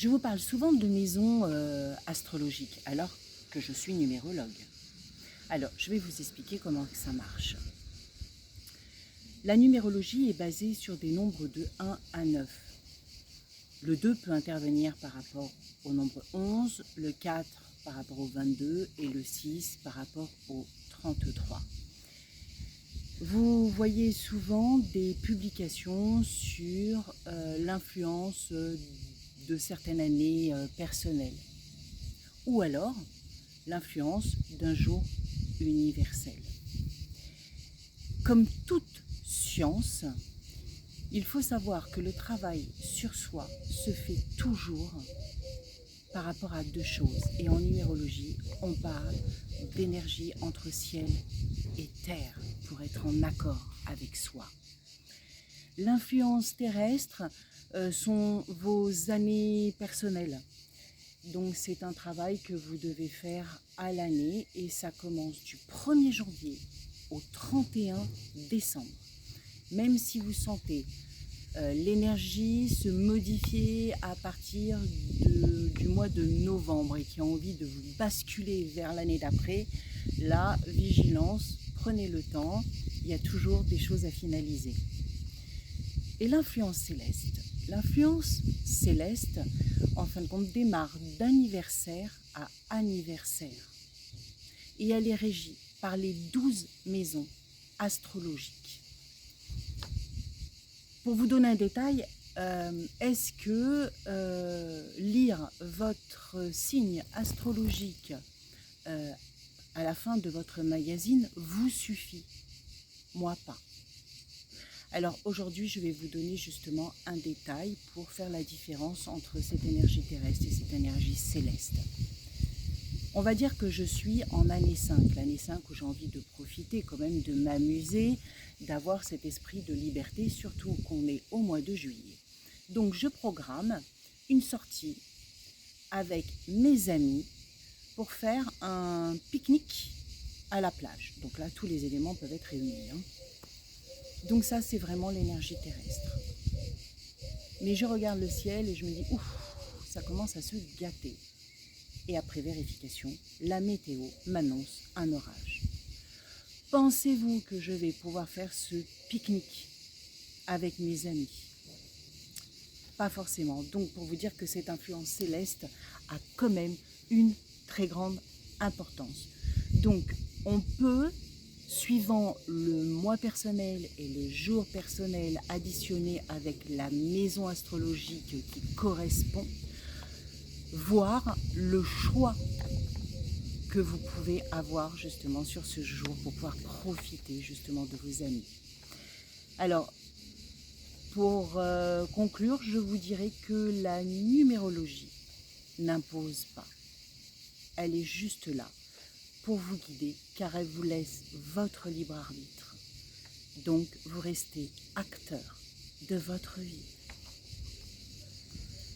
Je vous parle souvent de maisons astrologiques, alors que je suis numérologue. Alors, je vais vous expliquer comment ça marche. La numérologie est basée sur des nombres de 1 à 9. Le 2 peut intervenir par rapport au nombre 11, le 4 par rapport au 22 et le 6 par rapport au 33. Vous voyez souvent des publications sur l'influence de certaines années personnelles ou alors l'influence d'un jour universel. Comme toute science, il faut savoir que le travail sur soi se fait toujours par rapport à deux choses. Et en numérologie, on parle d'énergie entre ciel et terre pour être en accord avec soi. L'influence terrestre sont vos années personnelles. Donc c'est un travail que vous devez faire à l'année et ça commence du 1er janvier au 31 décembre. Même si vous sentez l'énergie se modifier à partir du mois de novembre et qui a envie de vous basculer vers l'année d'après, là, vigilance, prenez le temps, il y a toujours des choses à finaliser. Et l'influence céleste. L'influence céleste, en fin de compte, démarre d'anniversaire à anniversaire. Et elle est régie par les 12 maisons astrologiques. Pour vous donner un détail, est-ce que lire votre signe astrologique à la fin de votre magazine vous suffit? Moi, pas. Alors aujourd'hui, je vais vous donner justement un détail pour faire la différence entre cette énergie terrestre et cette énergie céleste. On va dire que je suis en année 5, l'année 5 où j'ai envie de profiter quand même, de m'amuser, d'avoir cet esprit de liberté, surtout qu'on est au mois de juillet. Donc je programme une sortie avec mes amis pour faire un pique-nique à la plage. Donc là, tous les éléments peuvent être réunis. Donc ça, c'est vraiment l'énergie terrestre. Mais je regarde le ciel et je me dis, ouf, ça commence à se gâter. Et après vérification, la météo m'annonce un orage. Pensez-vous que je vais pouvoir faire ce pique-nique avec mes amis? Pas forcément. Donc pour vous dire que cette influence céleste a quand même une très grande importance. Donc on peut, suivant le mois personnel et le jour personnel additionné avec la maison astrologique qui correspond, voir le choix que vous pouvez avoir justement sur ce jour pour pouvoir profiter justement de vos amis. Alors, pour conclure, je vous dirais que la numérologie n'impose pas. Elle est juste là pour vous guider car elle vous laisse votre libre arbitre. Donc, vous restez acteur de votre vie.